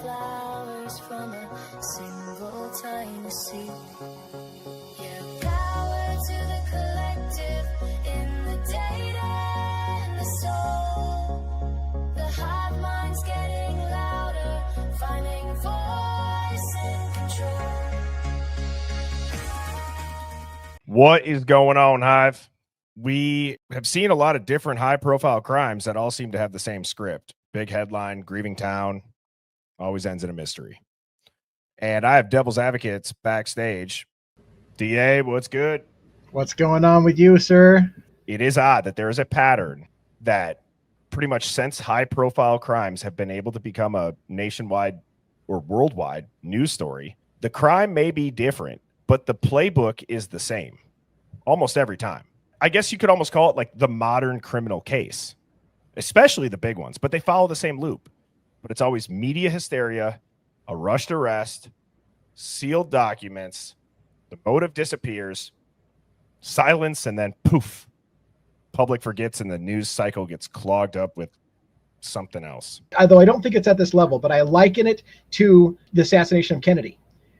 flowers from a single tiny seed. Yeah, power to the collective in the data and the soul. The hive mind's getting louder, finding voice and control. What is going on, Hive? We have seen a lot of different high-profile crimes that all seem to have the same script. Big headline, grieving town, always ends in a mystery. And I have devil's advocates backstage. DA, what's good? What's going on with you, sir? It is odd that there is a pattern that pretty much since high-profile crimes have been able to become a nationwide or worldwide news story, the crime may be different, but the playbook is the same almost every time. I guess you could almost call it like the modern criminal case, especially the big ones, but they follow the same loop. But it's always media hysteria, a rushed arrest, sealed documents, the motive disappears, silence, and then poof, public forgets and the news cycle gets clogged up with something else. Although I don't think it's at this level, but I liken it to the assassination of Kennedy.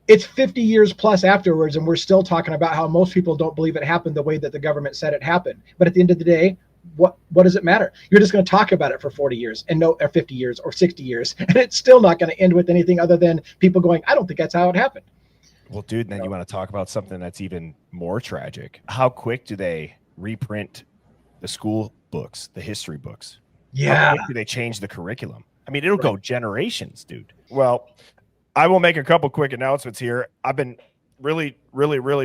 It's 50 years plus afterwards, and we're still talking about how most people don't believe it happened the way that the government said it happened. But at the end of the day, what does it matter? You're just going to talk about it for 40 years and or 50 years or 60 years, and it's still not going to end with anything other than people going, I don't think that's how it happened. Well, dude, then you want to talk about something that's even more tragic. How quick do they reprint the school books, the history books? Yeah. How quick do they change the curriculum? I mean, it'll go generations, dude. Well, I will make a couple quick announcements here. I've been really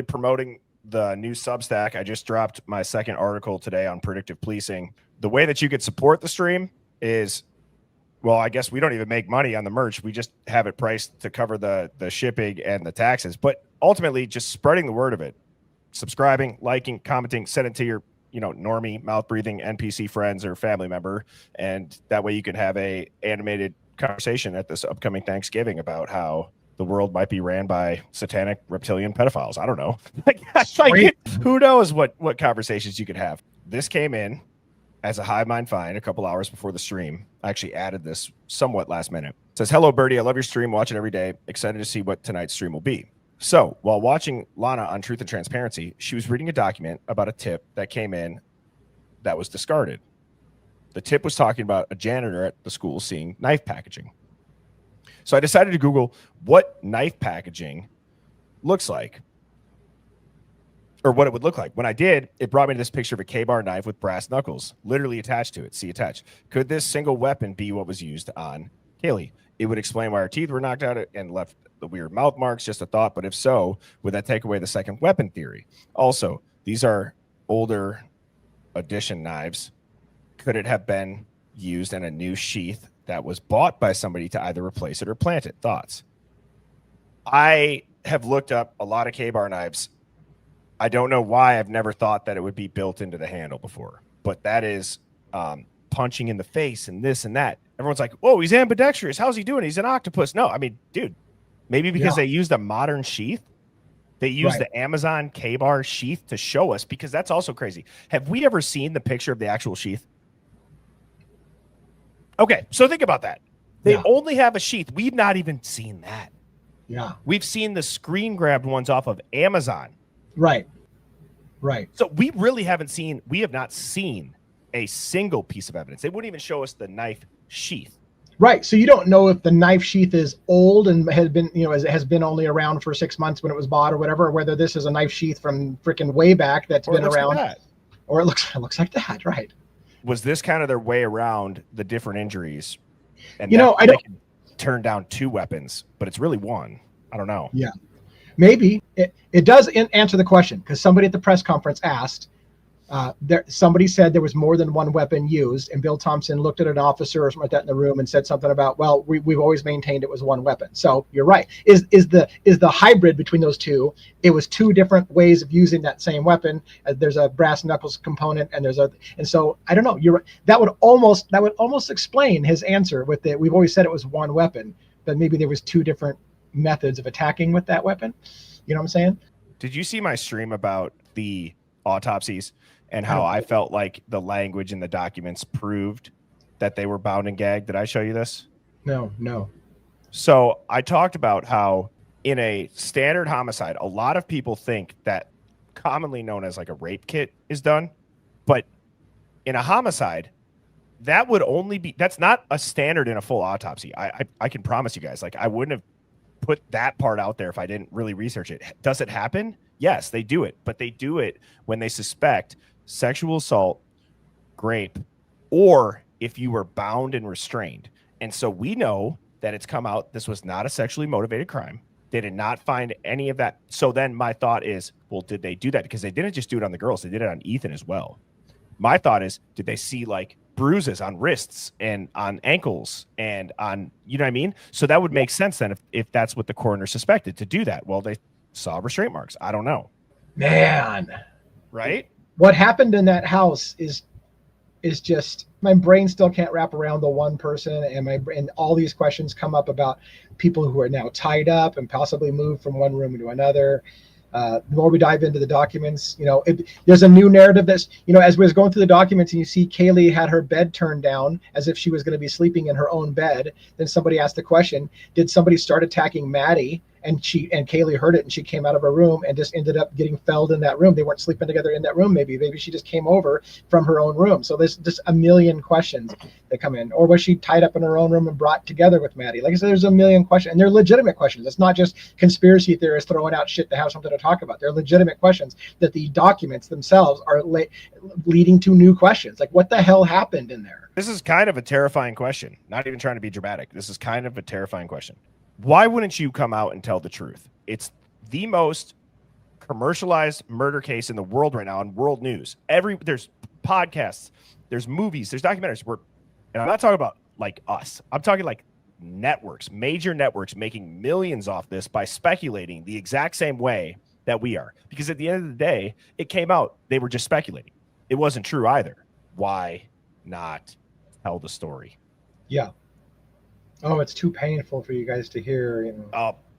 promoting the new Substack. I just dropped my second article today on predictive policing. The way that you could support the stream is, well, I guess we don't even make money on the merch. We just have it priced to cover the shipping and the taxes. But ultimately, just spreading the word of it, subscribing, liking, commenting, send it to your normie, mouth-breathing NPC friends or family member, and that way you can have a animated conversation at this upcoming Thanksgiving about how the world might be ran by satanic reptilian pedophiles. I don't know. Who knows what conversations you could have. This came in as a hive mind find a couple hours before the stream. I actually added this somewhat last minute. It says, hello, Birdie. I love your stream. Watch it every day. Excited to see what tonight's stream will be. So while watching Lana on Truth and Transparency, she was reading a document about a tip that came in that was discarded. The tip was talking about a janitor at the school seeing knife packaging. So I decided to Google what knife packaging looks like, or what it would look like. When I did, it brought me to this picture of a KBAR knife with brass knuckles literally attached to it. See attached. Could this single weapon be what was used on Kiely? It would explain why her teeth were knocked out and left the weird mouth marks. Just a thought. But if so, would that take away the second weapon theory? Also, these are older edition knives. Could it have been used in a new sheath that was bought by somebody to either replace it or plant it? Thoughts? I have looked up a lot of KBAR knives. I don't know why I've never thought that it would be built into the handle before, but that is punching in the face and this and that. Everyone's like, "Whoa, he's ambidextrous. How's he doing? He's an octopus." No, I mean, dude, maybe because they used a modern sheath. They used the Amazon KBAR sheath to show us, because that's also crazy. Have we ever seen the picture of the actual sheath? Okay, so think about that. They only have a sheath. We've not even seen that. Yeah. We've seen the screen grabbed ones off of Amazon. Right. So we have not seen a single piece of evidence. They wouldn't even show us the knife sheath. Right. So you don't know if the knife sheath is old and has been, has been only around for 6 months when it was bought or whatever, or whether this is a knife sheath from freaking way back that's been around. Like that. Or it looks like that, right? Was this kind of their way around the different injuries? And I don't turn down 2 weapons, but it's really 1. I don't know. Yeah, maybe it does answer the question, because somebody at the press conference asked, somebody said there was more than 1 weapon used, and Bill Thompson looked at an officer or something like that in the room and said something about, well, we've always maintained it was 1 weapon. So you're right. Is the hybrid between those two? It was 2 different ways of using that same weapon. There's a brass knuckles component, and and so I don't know. You're right. That would almost explain his answer with the, we've always said it was 1 weapon, but maybe there was 2 different methods of attacking with that weapon. You know what I'm saying? Did you see my stream about the autopsies and how I felt like the language in the documents proved that they were bound and gagged? Did I show you this? No. So I talked about how in a standard homicide, a lot of people think that commonly known as like a rape kit is done. But in a homicide, that would only be, that's not a standard in a full autopsy. I can promise you guys, like I wouldn't have put that part out there if I didn't really research it. Does it happen? Yes, they do it, but they do it when they suspect sexual assault, rape, or if you were bound and restrained. And so we know that it's come out, this was not a sexually motivated crime. They did not find any of that. So then my thought is, well, did they do that? Because they didn't just do it on the girls. They did it on Ethan as well. My thought is, did they see like bruises on wrists and on ankles and on, you know what I mean? So that would make sense then if that's what the coroner suspected to do that. Well, they saw restraint marks. I don't know. Man. Right? What happened in that house is just, my brain still can't wrap around the one person, and all these questions come up about people who are now tied up and possibly moved from one room to another. The more we dive into the documents, there's a new narrative that's, as we was going through the documents and you see Kiely had her bed turned down as if she was going to be sleeping in her own bed. Then somebody asked the question, did somebody start attacking Maddie? And Kiely heard it and she came out of her room and just ended up getting felled in that room. They weren't sleeping together in that room. Maybe she just came over from her own room. So there's just a million questions that come in. Or was she tied up in her own room and brought together with Maddie? Like I said, there's a million questions, and they're legitimate questions. It's not just conspiracy theorists throwing out shit to have something to talk about. They're legitimate questions that the documents themselves are leading to new questions. Like, what the hell happened in there? This is kind of a terrifying question. Not even trying to be dramatic. This is kind of a terrifying question. Why wouldn't you come out and tell the truth? It's the most commercialized murder case in the world right now on world news. There's podcasts, there's movies, there's documentaries. And I'm not talking about like us. I'm talking like networks, major networks making millions off this by speculating the exact same way that we are. Because at the end of the day, it came out, they were just speculating. It wasn't true either. Why not tell the story? Yeah. Oh, it's too painful for you guys to hear.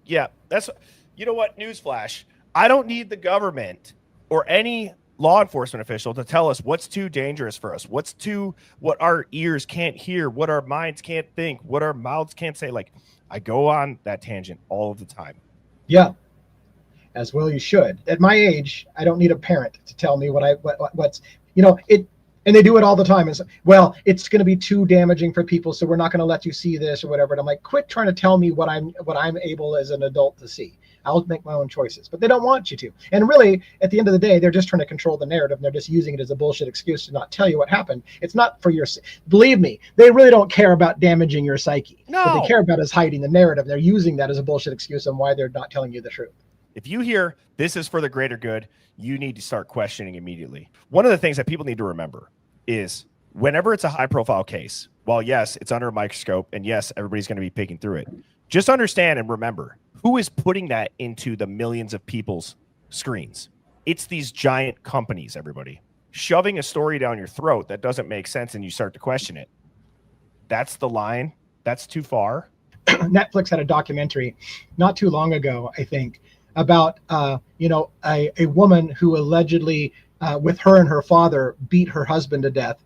Yeah, that's, you know what, newsflash. I don't need the government or any law enforcement official to tell us what's too dangerous for us, what our ears can't hear, what our minds can't think, what our mouths can't say. Like, I go on that tangent all of the time. Yeah, as well you should. At my age, I don't need a parent to tell me what's it. And they do it all the time. It's, well, it's going to be too damaging for people, so we're not going to let you see this or whatever. And I'm like, quit trying to tell me what I'm able as an adult to see. I'll make my own choices. But they don't want you to. And really, at the end of the day, they're just trying to control the narrative. And they're just using it as a bullshit excuse to not tell you what happened. It's not for your, believe me, they really don't care about damaging your psyche. No. What they care about is hiding the narrative. They're using that as a bullshit excuse on why they're not telling you the truth. If you hear this is for the greater good, you need to start questioning immediately. One of the things that people need to remember is whenever it's a high profile case, while yes, it's under a microscope and yes, everybody's going to be picking through it, just understand and remember who is putting that into the millions of people's screens. It's these giant companies, everybody. Shoving a story down your throat that doesn't make sense and you start to question it. That's the line. That's too far. Netflix had a documentary not too long ago, I think, about a woman who allegedly with her and her father beat her husband to death,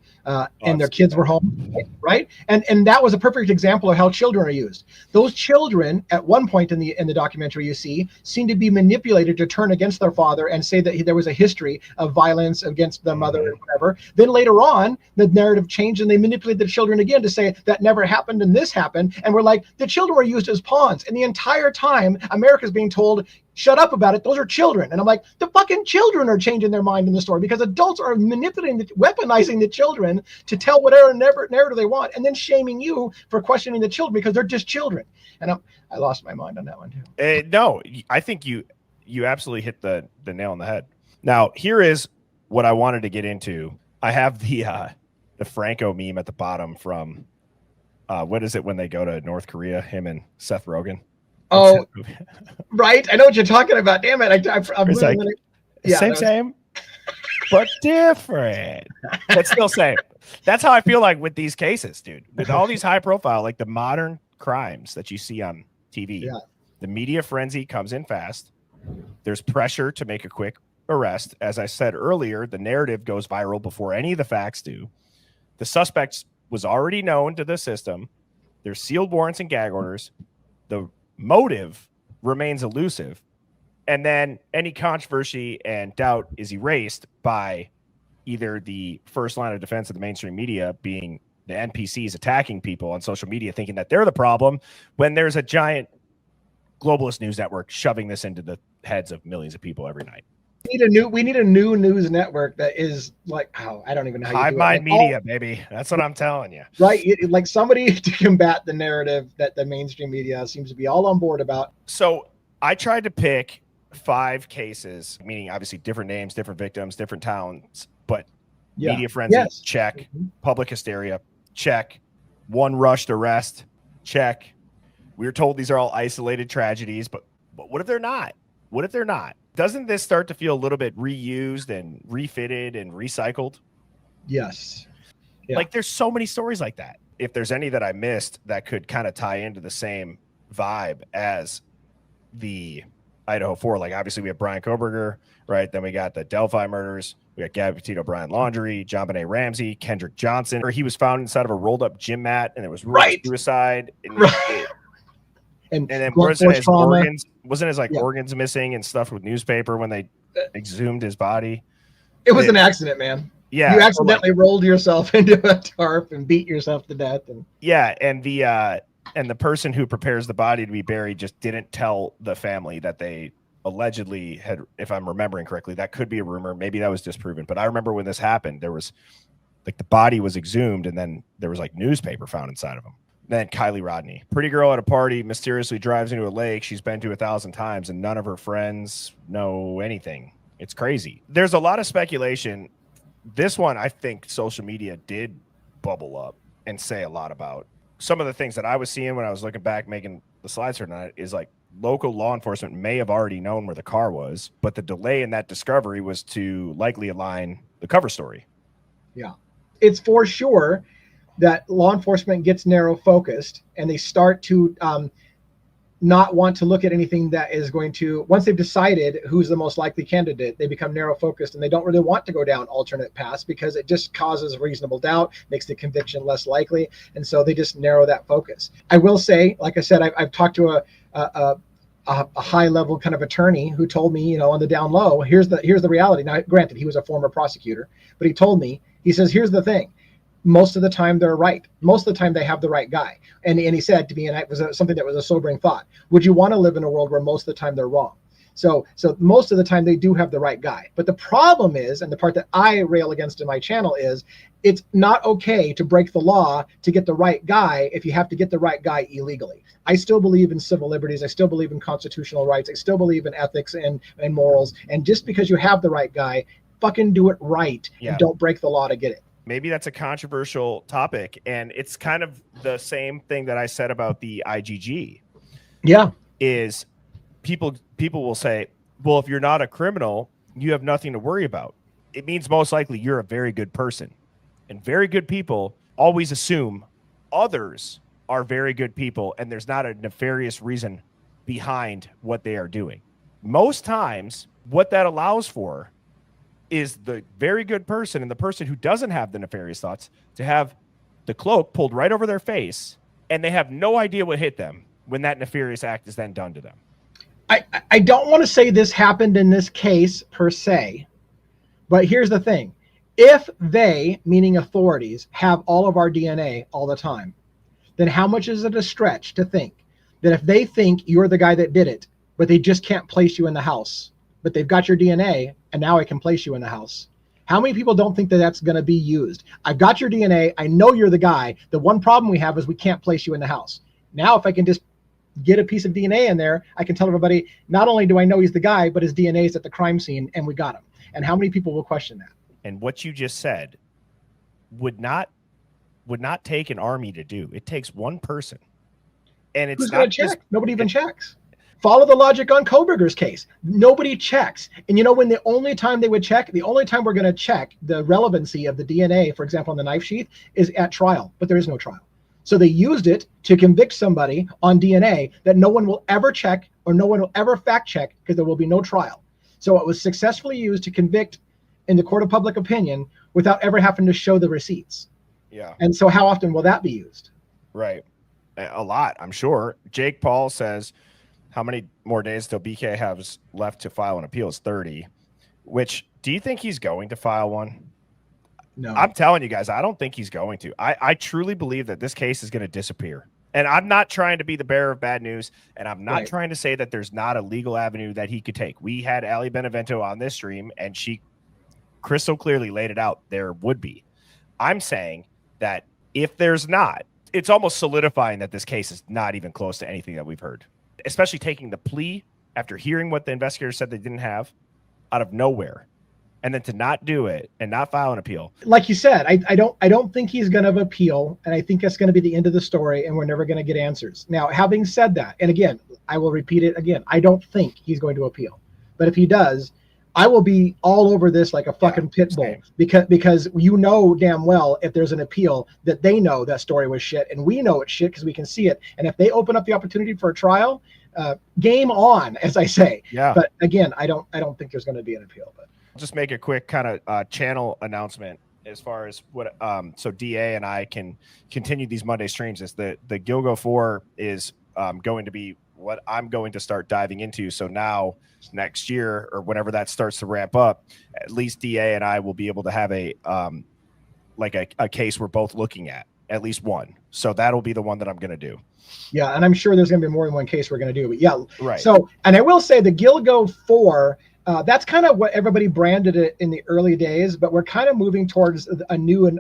and their kids were home, right? And that was a perfect example of how children are used. Those children, at one point in the documentary, you see, seem to be manipulated to turn against their father and say that there was a history of violence against the mother or whatever. Then later on, the narrative changed and they manipulated the children again to say that never happened and this happened. And we're like, the children were used as pawns. And the entire time, America's being told, shut up about it. Those are children. And I'm like, the fucking children are changing their mind in the story because adults are manipulating, weaponizing the children to tell whatever narrative they want, and then shaming you for questioning the children because they're just children. And I lost my mind on that one too. No, I think you absolutely hit the nail on the head. Now, here is what I wanted to get into. I have the Franco meme at the bottom from what is it when they go to North Korea, him and Seth Rogen. Oh, right. I know what you're talking about. Damn it. I'm like, same, but different. But still same. That's how I feel like with these cases, dude. With all these high profile, like the modern crimes that you see on TV, the media frenzy comes in fast. There's pressure to make a quick arrest. As I said earlier, the narrative goes viral before any of the facts do. The suspect was already known to the system. There's sealed warrants and gag orders. The motive remains elusive. And then any controversy and doubt is erased by either the first line of defense of the mainstream media being the NPCs attacking people on social media, thinking that they're the problem, when there's a giant globalist news network shoving this into the heads of millions of people every night. We need a new news network that is like, I don't even know how you do it. Hive Media, baby. That's what I'm telling you. Right? Like somebody to combat the narrative that the mainstream media seems to be all on board about. So I tried to pick 5 cases, meaning obviously different names, different victims, different towns, but media frenzy, check. Mm-hmm. Public hysteria, check. One rushed arrest, check. We were told these are all isolated tragedies, but what if they're not? What if they're not? Doesn't this start to feel a little bit reused and refitted and recycled? Yes. Yeah. Like there's so many stories like that. If there's any that I missed that could kind of tie into the same vibe as the Idaho 4, like obviously we have Bryan Kohberger, right? Then we got the Delphi murders. We got Gabby, Petito, Bryan, Laundrie, John Benet Ramsey, Kendrick Johnson, where he was found inside of a rolled up gym mat and it was suicide. And then wasn't his organs missing and stuff with newspaper when they exhumed his body? It was an accident, man. Yeah. You accidentally rolled yourself into a tarp and beat yourself to death. And the person who prepares the body to be buried just didn't tell the family that they allegedly had, if I'm remembering correctly, that could be a rumor. Maybe that was disproven. But I remember when this happened, there was like the body was exhumed and then there was like newspaper found inside of him. Then Kiely Rodni, pretty girl at a party, mysteriously drives into a lake she's been to 1,000 times and none of her friends know anything. It's crazy. There's a lot of speculation. This one, I think social media did bubble up and say a lot about. Some of the things that I was seeing when I was looking back, making the slides for tonight, is like local law enforcement may have already known where the car was, but the delay in that discovery was to likely align the cover story. Yeah. It's for sure that law enforcement gets narrow focused and they start to not want to look at anything that is going to, once they've decided who's the most likely candidate, they become narrow focused and they don't really want to go down alternate paths because it just causes reasonable doubt, makes the conviction less likely. And so they just narrow that focus. I will say, like I said, I've talked to a high level kind of attorney who told me, on the down low, here's the reality. Now, granted, he was a former prosecutor, but he told me, he says, here's the thing. Most of the time they're right. Most of the time they have the right guy. And he said to me, and it was something that was a sobering thought, would you want to live in a world where most of the time they're wrong? So most of the time they do have the right guy. But the problem is, and the part that I rail against in my channel is, it's not okay to break the law to get the right guy if you have to get the right guy illegally. I still believe in civil liberties. I still believe in constitutional rights. I still believe in ethics and morals. And just because you have the right guy, fucking do it right. Yeah. And don't break the law to get it. Maybe that's a controversial topic, and it's kind of the same thing that I said about the IGG. Yeah. Is people will say, well, if you're not a criminal, you have nothing to worry about. It means most likely you're a very good person. And very good people always assume others are very good people, and there's not a nefarious reason behind what they are doing. Most times, what that allows for is the very good person and the person who doesn't have the nefarious thoughts to have the cloak pulled right over their face, and they have no idea what hit them when that nefarious act is then done to them. I don't want to say this happened in this case per se, but here's the thing. If they, meaning authorities, have all of our DNA all the time, then how much is it a stretch to think that if they think you're the guy that did it, but they just can't place you in the house, but they've got your DNA and now I can place you in the house? How many people don't think that that's going to be used? I've got your DNA. I know you're the guy. The one problem we have is we can't place you in the house. Now, if I can just get a piece of DNA in there, I can tell everybody, not only do I know he's the guy, but his DNA is at the crime scene and we got him. And how many people will question that? And what you just said would not take an army to do. It takes one person. And it's not just, nobody even checks. Follow the logic on Kohberger's case. Nobody checks. And when the only time they would check, the only time we're going to check the relevancy of the DNA, for example, on the knife sheath, is at trial, but there is no trial. So they used it to convict somebody on DNA that no one will ever check or no one will ever fact check because there will be no trial. So it was successfully used to convict in the court of public opinion without ever having to show the receipts. Yeah. And so how often will that be used? Right. A lot, I'm sure. Jake Paul says, how many more days till BK has left to file an appeal? Is 30. Which, do you think he's going to file one? No. I'm telling you guys, I don't think he's going to. I truly believe that this case is going to disappear. And I'm not trying to be the bearer of bad news, and I'm not trying to say that there's not a legal avenue that he could take. We had Ali Benevento on this stream, and she crystal clearly laid it out. There would be. I'm saying that if there's not, it's almost solidifying that this case is not even close to anything that we've heard, especially taking the plea after hearing what the investigators said they didn't have out of nowhere. And then to not do it and not file an appeal. Like you said, I don't think he's going to appeal, and I think that's going to be the end of the story, and we're never going to get answers. Now, having said that, and again, I will repeat it again, I don't think he's going to appeal. But if he does, I will be all over this like a fucking pit bull, because you know damn well if there's an appeal that they know that story was shit, and we know it's shit because we can see it. And if they open up the opportunity for a trial, game on, as I say. Yeah. But again, I don't think there's going to be an appeal. But just make a quick kind of channel announcement as far as what so DA and I can continue these Monday streams. Is the Gilgo 4 is going to be what I'm going to start diving into. So now next year or whenever that starts to ramp up, at least DA and I will be able to have a case we're both looking at least one. So that'll be the one that I'm going to do. Yeah, and I'm sure there's going to be more than one case we're going to do. But yeah, right. So, and I will say the Gilgo 4, that's kind of what everybody branded it in the early days, but we're kind of moving towards a new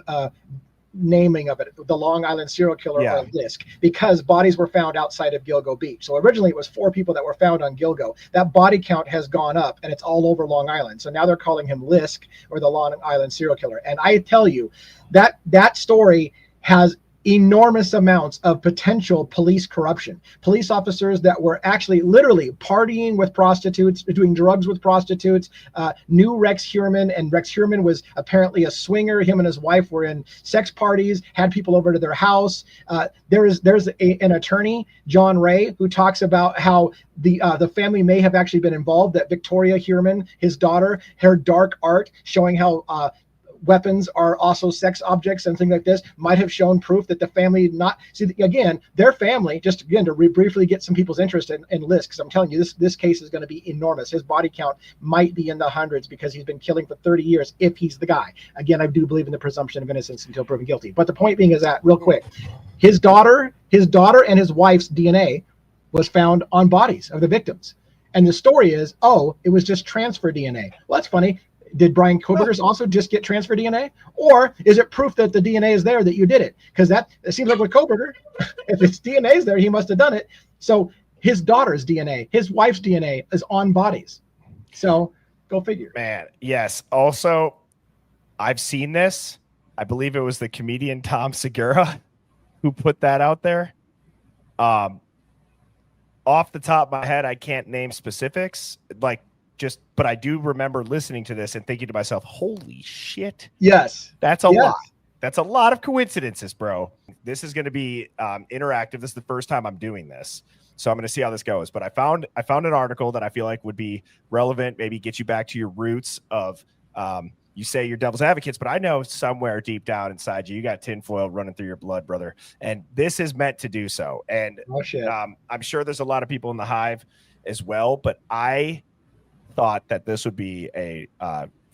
naming of it, the Long Island serial killer or LISK, because bodies were found outside of Gilgo Beach. So originally it was 4 people that were found on Gilgo. That body count has gone up, and it's all over Long Island. So now they're calling him LISK, or the Long Island serial killer. And I tell you, that story has enormous amounts of potential police corruption. Police officers that were actually literally partying with prostitutes, doing drugs with prostitutes, knew Rex Heuermann, and Rex Heuermann was apparently a swinger. Him and his wife were in sex parties, had people over to their house. There's an attorney, John Ray, who talks about how the family may have actually been involved, that Victoria Heuermann, his daughter, her dark art showing how weapons are also sex objects and things like this might have shown proof that the family their family, just again to briefly get some people's interest in lists, because I'm telling you, this case is going to be enormous. His body count might be in the hundreds because he's been killing for 30 years if he's the guy. Again, I do believe in the presumption of innocence until proven guilty. But the point being is that, real quick, his daughter and his wife's DNA was found on bodies of the victims. And the story is, it was just transfer DNA. Well, that's funny. Did Bryan Kohberger's also just get transfer DNA? Or is it proof that the DNA is there that you did it? Because it seems like with Kohberger, if it's DNA is there, he must have done it. So his daughter's DNA, his wife's DNA is on bodies. So go figure. Man, yes. Also, I've seen this. I believe it was the comedian Tom Segura who put that out there. Off the top of my head, I can't name specifics. But I do remember listening to this and thinking to myself, holy shit. Yes. That's a lot. That's a lot of coincidences, bro. This is going to be interactive. This is the first time I'm doing this. So I'm going to see how this goes. But I found an article that I feel like would be relevant, maybe get you back to your roots of you say you're devil's advocates, but I know somewhere deep down inside you got tinfoil running through your blood, brother. And this is meant to do so. And I'm sure there's a lot of people in the Hive as well, but I thought that this would be a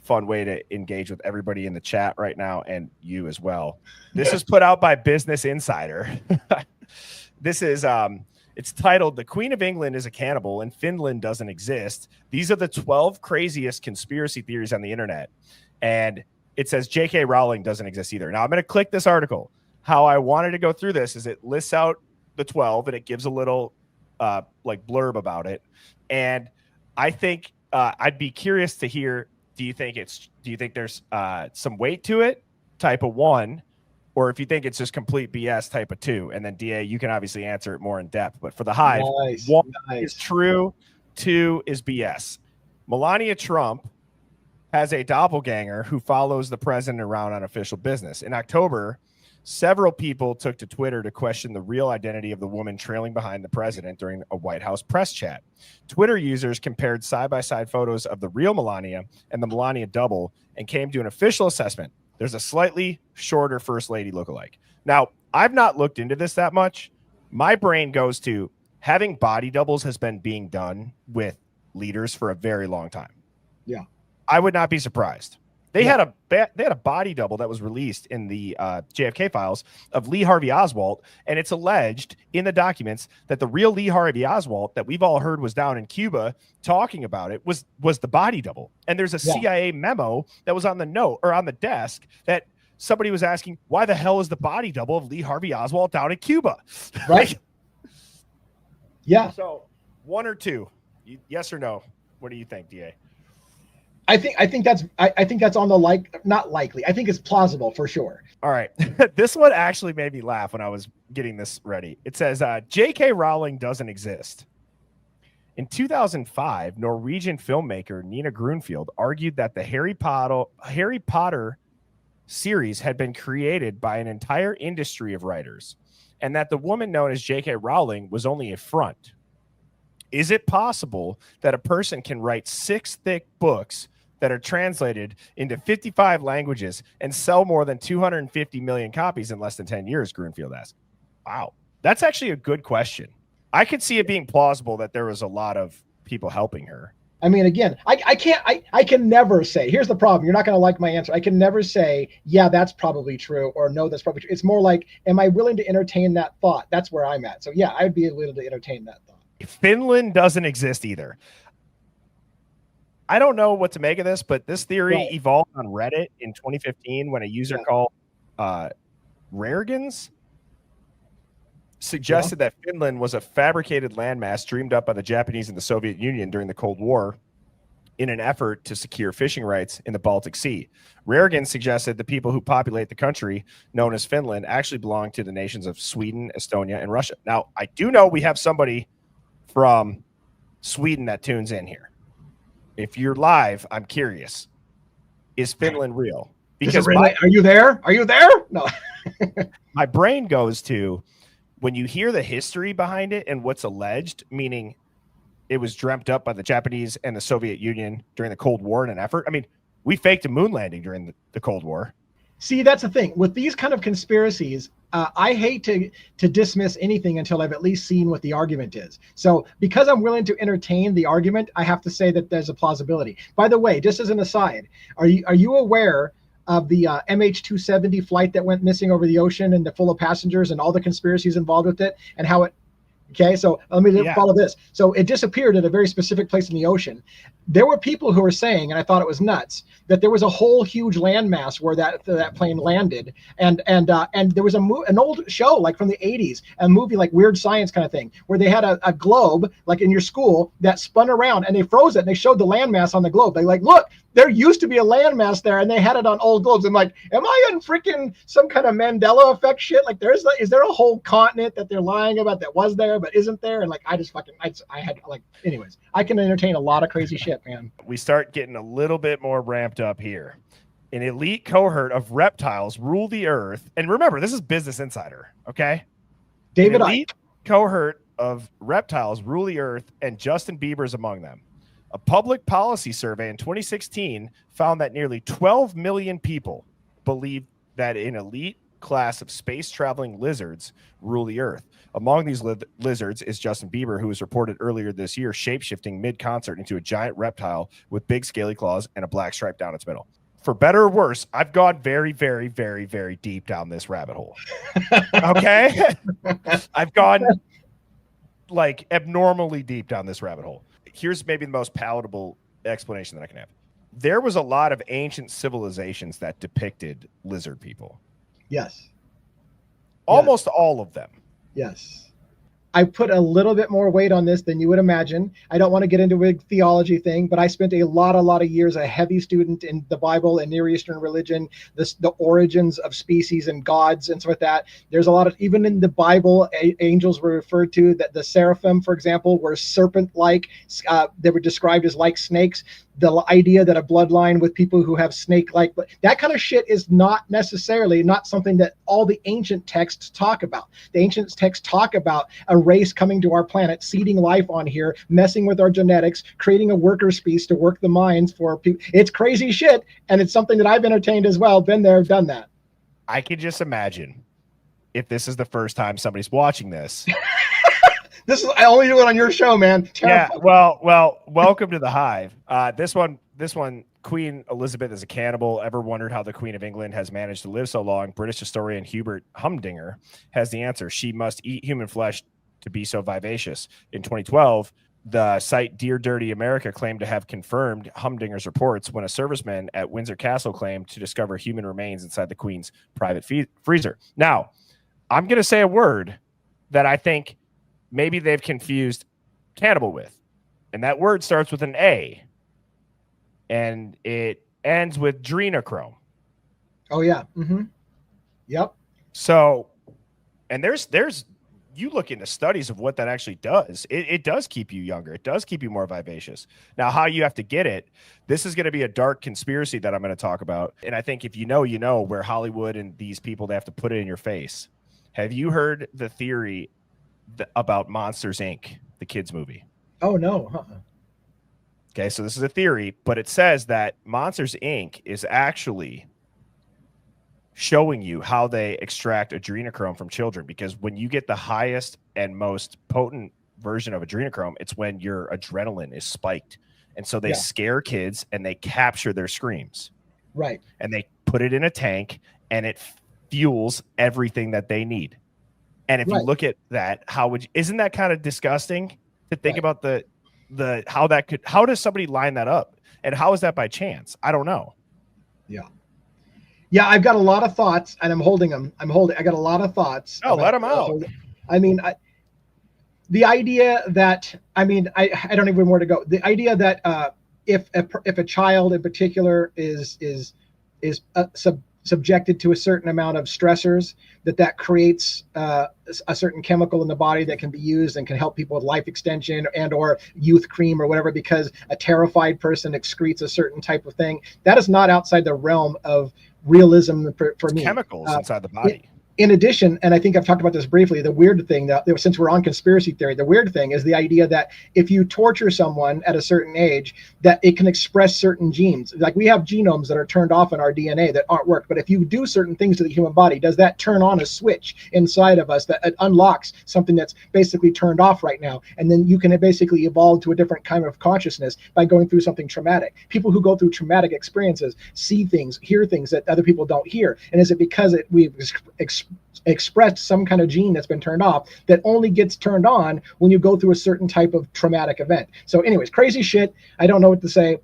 fun way to engage with everybody in the chat right now, and you as well. This is put out by Business Insider. This is it's titled "The Queen of England is a Cannibal and Finland Doesn't Exist. These are the 12 craziest conspiracy theories on the internet." And it says J.K. Rowling doesn't exist either. Now I'm going to click this article. How I wanted to go through this is it lists out the 12 and it gives a little blurb about it. And I think I'd be curious to hear, do you think there's some weight to it, type of 1, or if you think it's just complete BS, type of 2? And then DA, you can obviously answer it more in depth. But for the Hive, 1 is true, 2 is BS. Melania Trump has a doppelganger who follows the president around on official business. In October, several people took to Twitter to question the real identity of the woman trailing behind the president during a White House press chat. Twitter users compared side-by-side photos of the real Melania and the Melania double and came to an official assessment. There's a slightly shorter First Lady lookalike. Now, I've not looked into this that much, My brain goes to having body doubles has been being done with leaders for a very long time. Yeah. I would not be surprised. They had a body double that was released in the JFK files of Lee Harvey Oswald, and it's alleged in the documents that the real Lee Harvey Oswald that we've all heard was down in Cuba talking about it was the body double. And there's a CIA memo that was on the note or on the desk that somebody was asking, why the hell is the body double of Lee Harvey Oswald down in Cuba? Right. Yeah. So 1 or 2, yes or no? What do you think, DA? I think that's on the not likely. I think it's plausible for sure. All right. This one actually made me laugh when I was getting this ready. It says J.K. Rowling doesn't exist. In 2005, Norwegian filmmaker Nina Grunfield argued that the Harry Potter series had been created by an entire industry of writers, and that the woman known as J.K. Rowling was only a front. Is it possible that a person can write 6 thick books that are translated into 55 languages and sell more than 250 million copies in less than 10 years, Grunfield asked. Wow. That's actually a good question. I could see it being plausible that there was a lot of people helping her. I mean, again, I can never say, here's the problem. You're not going to like my answer. I can never say, yeah, that's probably true, or no, that's probably true. It's more like, am I willing to entertain that thought? That's where I'm at. So yeah, I'd be willing to entertain that thought. Finland doesn't exist either. I don't know what to make of this, but this theory evolved on Reddit in 2015 when a user called Rarigans suggested that Finland was a fabricated landmass dreamed up by the Japanese and the Soviet Union during the Cold War in an effort to secure fishing rights in the Baltic Sea. Rarigans suggested the people who populate the country known as Finland actually belong to the nations of Sweden, Estonia, and Russia. Now, I do know we have somebody from Sweden that tunes in here. If you're live, I'm curious. Is Finland real? Because are you there? Are you there? No. My brain goes to when you hear the history behind it and what's alleged, meaning it was dreamt up by the Japanese and the Soviet Union during the Cold War in an effort. I mean, we faked a moon landing during the Cold War. See, that's the thing. With these kind of conspiracies, I hate to dismiss anything until I've at least seen what the argument is. So because I'm willing to entertain the argument, I have to say that there's a plausibility. By the way, just as an aside, are you aware of the MH270 flight that went missing over the ocean and full of passengers and all the conspiracies involved with it and how it... Okay, so let me follow this. So it disappeared at a very specific place in the ocean. There were people who were saying, and I thought it was nuts, that there was a whole huge landmass where that plane landed, and there was an old show like from the 80s, a movie like Weird Science kind of thing, where they had a globe like in your school that spun around and they froze it and they showed the landmass on the globe. They like, look, there used to be a landmass there, and they had it on old globes. I'm like, am I in freaking some kind of Mandela effect shit? Like, is there a whole continent that they're lying about that was there but isn't there? And like, anyways, I can entertain a lot of crazy shit, man. We start getting a little bit more ramped up here. An elite cohort of reptiles rule the earth. And remember, this is Business Insider, okay? David An elite cohort of reptiles rule the earth, and Justin Bieber's among them. A public policy survey in 2016 found that nearly 12 million people believe that an elite class of space-traveling lizards rule the earth. Among these lizards is Justin Bieber, who was reported earlier this year shape-shifting mid-concert into a giant reptile with big scaly claws and a black stripe down its middle. For better or worse, I've gone very, very, very, very deep down this rabbit hole. Okay? I've gone like abnormally deep down this rabbit hole. Here's maybe the most palatable explanation that I can have. There was a lot of ancient civilizations that depicted lizard people. Yes. Almost all of them. Yes. I put a little bit more weight on this than you would imagine. I don't want to get into a big theology thing, but I spent a lot of years a heavy student in the Bible and Near Eastern religion, the origins of species and gods and stuff like that. There's a lot of, even in the Bible, angels were referred to, that the seraphim, for example, were serpent-like. They were described as like snakes. The idea that a bloodline with people who have snake-like, but that kind of shit is not something that all the ancient texts talk about. The ancient texts talk about a race coming to our planet, seeding life on here, messing with our genetics, creating a worker species to work the mines for people. It's crazy shit, and it's something that I've entertained as well. Been there, done that. I can just imagine if this is the first time somebody's watching this. I only do it on your show, man. Yeah, well, welcome to the Hive. This one, Queen Elizabeth is a cannibal. Ever wondered how the Queen of England has managed to live so long? British historian Hubert Humdinger has the answer. She must eat human flesh to be so vivacious. In 2012, the site Dear Dirty America claimed to have confirmed Humdinger's reports when a serviceman at Windsor Castle claimed to discover human remains inside the Queen's private freezer. Now, I'm going to say a word that I think maybe they've confused cannibal with, and that word starts with an A, and it ends with adrenochrome. Oh yeah. Yep. So, and there's you look into studies of what that actually does. It does keep you younger. It does keep you more vivacious. Now, how you have to get it, this is going to be a dark conspiracy that I'm going to talk about. And I think if you know, where Hollywood and these people, they have to put it in your face. Have you heard the theory about Monsters, Inc., the kids movie? Oh, no. Okay, so this is a theory, but it says that Monsters, Inc. is actually showing you how they extract adrenochrome from children, because when you get the highest and most potent version of adrenochrome, it's when your adrenaline is spiked. And so they scare kids and they capture their screams. Right. And they put it in a tank and it fuels everything that they need. And if you look at that, isn't that kind of disgusting to think about how does somebody line that up? And how is that by chance? I don't know. Yeah. Yeah, I've got a lot of thoughts, and I'm holding them. I got a lot of thoughts. Oh, let them out. I mean, the idea that, I don't even know where to go. The idea that if a child in particular is subjected to a certain amount of stressors, that creates a certain chemical in the body that can be used and can help people with life extension and or youth cream or whatever, because a terrified person excretes a certain type of thing. That is not outside the realm of realism for me. Chemicals inside the body. In addition, and I think I've talked about this briefly, the weird thing that, since we're on conspiracy theory, the weird thing is the idea that if you torture someone at a certain age, that it can express certain genes. Like we have genomes that are turned off in our DNA that aren't worked. But if you do certain things to the human body, does that turn on a switch inside of us that unlocks something that's basically turned off right now? And then you can basically evolve to a different kind of consciousness by going through something traumatic. People who go through traumatic experiences see things, hear things that other people don't hear. And is it because we've expressed some kind of gene that's been turned off that only gets turned on when you go through a certain type of traumatic event? So anyways, crazy shit. I don't know what to say.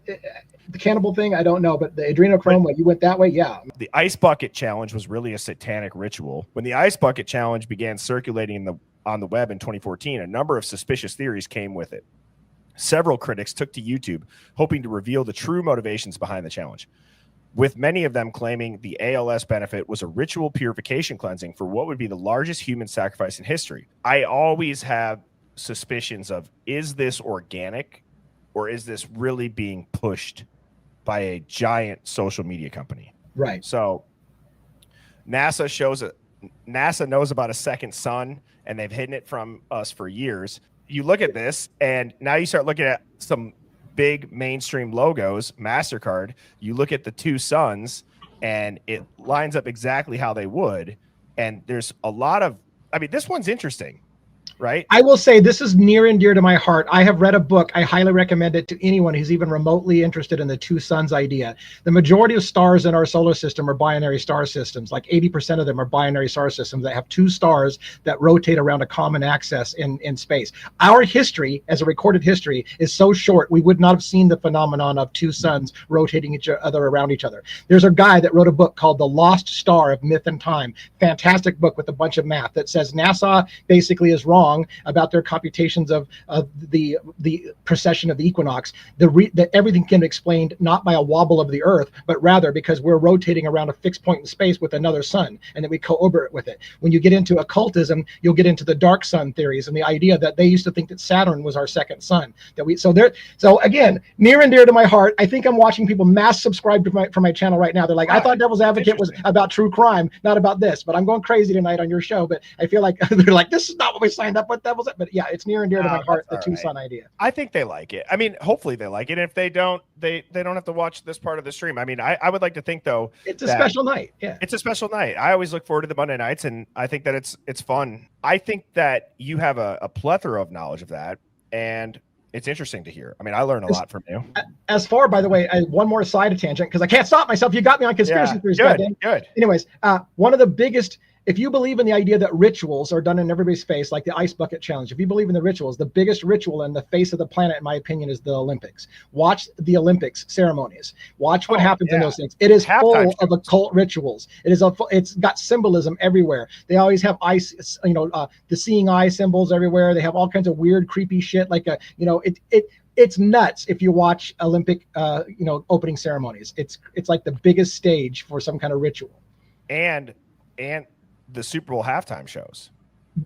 The cannibal thing, I don't know, but the adrenochrome, when you went that way, yeah. The ice bucket challenge was really a satanic ritual. When the ice bucket challenge began circulating on the web in 2014, a number of suspicious theories came with it. Several critics took to YouTube hoping to reveal the true motivations behind the challenge, with many of them claiming the ALS benefit was a ritual purification cleansing for what would be the largest human sacrifice in history. I always have suspicions of, is this organic or is this really being pushed by a giant social media company? Right. So NASA knows about a second sun, and they've hidden it from us for years. You look at this, and now you start looking at some big mainstream logos, MasterCard. You look at the two suns, and it lines up exactly how they would. And there's a lot of, this one's interesting, right? I will say this is near and dear to my heart. I have read a book. I highly recommend it to anyone who's even remotely interested in the two suns idea. The majority of stars in our solar system are binary star systems. Like 80% of them are binary star systems that have two stars that rotate around a common axis in space. Our history, as a recorded history, is so short, we would not have seen the phenomenon of two suns rotating each other around each other. There's a guy that wrote a book called The Lost Star of Myth and Time. Fantastic book with a bunch of math that says NASA basically is wrong about their computations of the precession of the equinox. That everything can be explained not by a wobble of the Earth, but rather because we're rotating around a fixed point in space with another sun, and that we co-orbit with it. When you get into occultism, you'll get into the dark sun theories and the idea that they used to think that Saturn was our second sun. So again, near and dear to my heart. I think I'm watching people mass subscribe to my channel right now. They're like, I thought Devil's Advocate was about true crime, not about this. But I'm going crazy tonight on your show. But I feel like they're like, this is not what we signed up with devils. But yeah, it's near and dear to my heart, the Tucson idea. I think they like it. I mean, hopefully they like it. And if they don't, they don't have to watch this part of the stream. I mean, I would like to think though, it's a special night. Yeah, it's a special night. I always look forward to the Monday nights, and I think that it's fun. I think that you have a plethora of knowledge of that, and it's interesting to hear. I mean, I learn a lot from you. As far, by the way, one more side tangent because I can't stop myself. You got me on conspiracy theories. Good. Anyways, one of the biggest, if you believe in the idea that rituals are done in everybody's face, like the ice bucket challenge, if you believe in the rituals, the biggest ritual in the face of the planet, in my opinion, is the Olympics. Watch the Olympics ceremonies. Watch what happens in those things. It is full of occult rituals. It's got symbolism everywhere. They always have ice, the seeing eye symbols everywhere. They have all kinds of weird, creepy shit. It's nuts if you watch Olympic, opening ceremonies. It's like the biggest stage for some kind of ritual. And the Super Bowl halftime shows.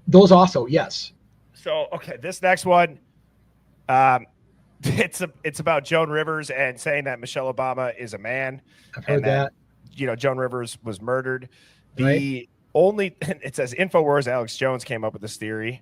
Those also, yes. So, okay, this next one, it's about Joan Rivers and saying that Michelle Obama is a man. I've heard that. Joan Rivers was murdered. Right. It says InfoWars Alex Jones came up with this theory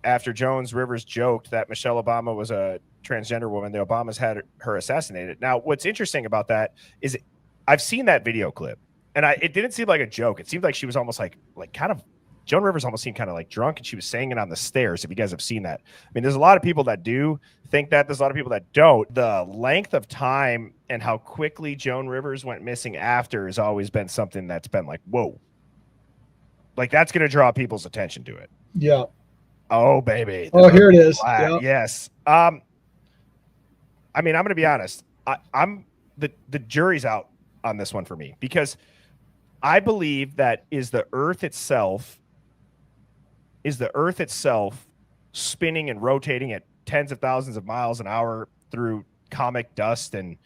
after Jones Rivers joked that Michelle Obama was a transgender woman. The Obamas had her assassinated. Now, what's interesting about that is I've seen that video clip. And it didn't seem like a joke. It seemed like she was almost like kind of, Joan Rivers almost seemed kind of like drunk, and she was saying it on the stairs. If you guys have seen that, I mean, there's a lot of people that do think that. There's a lot of people that don't. The length of time and how quickly Joan Rivers went missing after has always been something that's been like, whoa, like that's going to draw people's attention to it. Yeah. Oh, baby. Oh, here it is. Yeah. Yes. I mean, I'm going to be honest. I'm the jury's out on this one for me, because I believe that is the Earth itself spinning and rotating at tens of thousands of miles an hour through comic dust and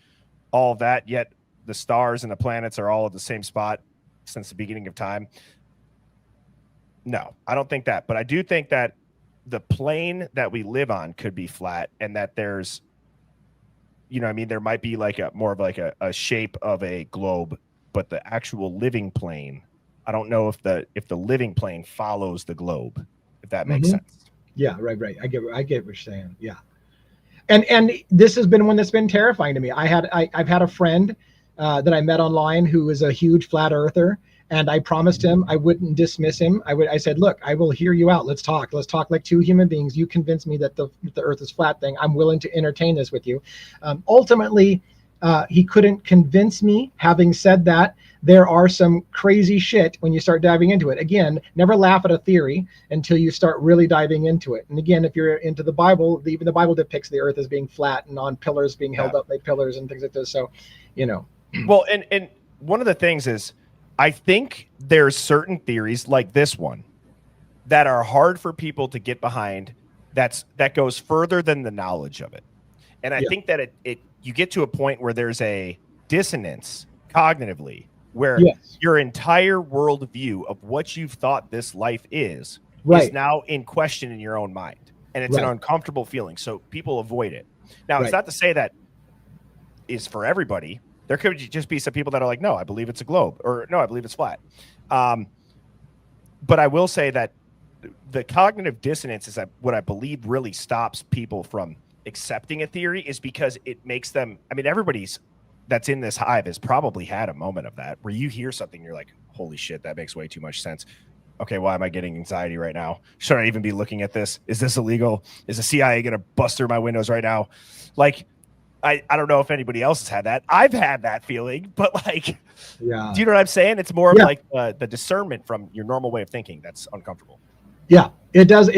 all of that, yet the stars and the planets are all at the same spot since the beginning of time. No, I don't think that. But I do think that the plane that we live on could be flat, and that there's, there might be like more of like a shape of a globe. But the actual living plane, I don't know if the living plane follows the globe, if that makes sense. Yeah, right. I get what you're saying. Yeah, and this has been one that's been terrifying to me. I've had a friend that I met online who is a huge flat earther, and I promised him I wouldn't dismiss him. I said, look, I will hear you out. Let's talk like two human beings. You convince me that the Earth is flat thing. I'm willing to entertain this with you. Ultimately. He couldn't convince me. Having said that, there are some crazy shit when you start diving into it. Again, never laugh at a theory until you start really diving into it. And again, if you're into the Bible, even the Bible depicts the Earth as being flat and on pillars, being held up by pillars and things like this. So, Well, and one of the things is, I think there's certain theories like this one that are hard for people to get behind. That goes further than the knowledge of it. And I think that you get to a point where there's a dissonance cognitively, where your entire worldview of what you've thought this life is now in question in your own mind. And it's an uncomfortable feeling. So people avoid it. Now, it's not to say that is for everybody. There could just be some people that are like, no, I believe it's a globe, or no, I believe it's flat. But I will say that the cognitive dissonance is what I believe really stops people from accepting a theory, is because it makes them, I mean, everybody's that's in this hive has probably had a moment of that where you hear something, you're like, holy shit, that makes way too much sense. Okay, why am I getting anxiety right now? Should I even be looking at this? Is this illegal? Is the CIA going to bust through my windows right now? Like, I don't know if anybody else has had that. I've had that feeling, but like, do you know what I'm saying? It's more of like the discernment from your normal way of thinking that's uncomfortable. Yeah, it does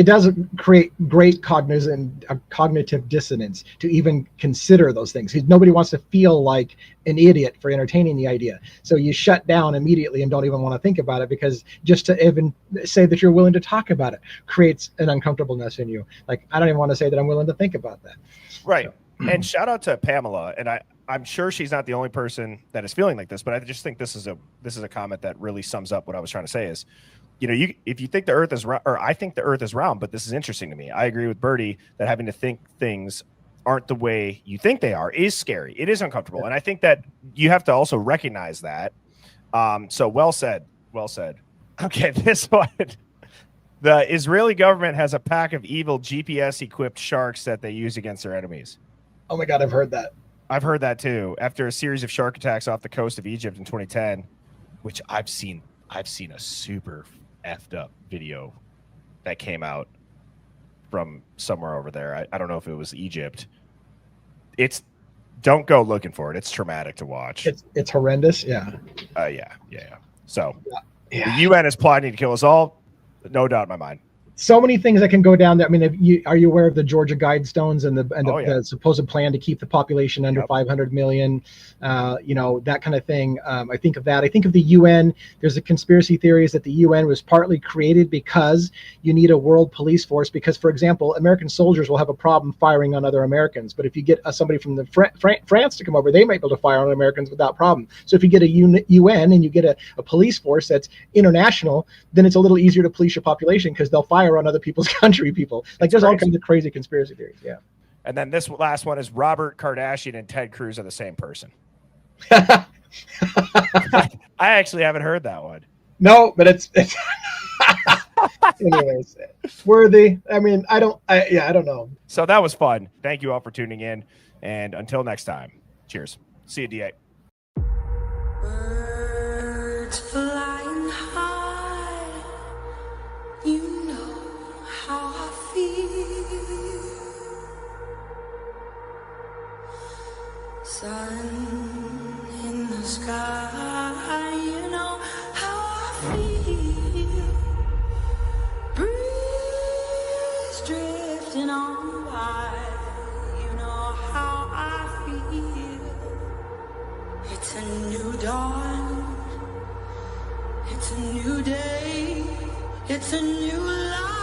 create great cognitive dissonance to even consider those things. Nobody wants to feel like an idiot for entertaining the idea. So you shut down immediately and don't even want to think about it, because just to even say that you're willing to talk about it creates an uncomfortableness in you. Like, I don't even want to say that I'm willing to think about that. Right. So. And shout out to Pamela. And I'm sure she's not the only person that is feeling like this, but I just think this is a comment that really sums up what I was trying to say is, if you think the Earth is round, or I think the Earth is round, but this is interesting to me. I agree with Birdie that having to think things aren't the way you think they are is scary. It is uncomfortable. And I think that you have to also recognize that. So well said. Okay, this one. The Israeli government has a pack of evil GPS-equipped sharks that they use against their enemies. Oh my God, I've heard that. I've heard that too. After a series of shark attacks off the coast of Egypt in 2010, which I've seen a super effed up video that came out from somewhere over there. I don't know if it was Egypt. Don't go looking for it. It's traumatic to watch. It's horrendous. Yeah. Yeah. So Yeah. the UN is plotting to kill us all. No doubt in my mind. So many things that can go down there. I mean, are you aware of the Georgia Guidestones and the supposed plan to keep the population under 500 million? That kind of thing. I think of that. I think of the UN. There's a conspiracy theories that the UN was partly created because you need a world police force. Because, for example, American soldiers will have a problem firing on other Americans. But if you get somebody from the France to come over, they might be able to fire on Americans without problem. So if you get a UN and you get a police force that's international, then it's a little easier to police your population because they'll fire on other people's country people. Like there's all kinds of crazy conspiracy theories. Yeah. And then this last one is Robert Kardashian and Ted Cruz are the same person. I actually haven't heard that one. No, but it's anyways, worthy. I mean, I don't know. So that was fun. Thank you all for tuning in. And until next time, cheers. See you, D8. Birds flying high, you know how I feel. Sun in the sky, you know how I feel. Breeze drifting on by, you know how I feel. It's a new dawn, it's a new day, it's a new life.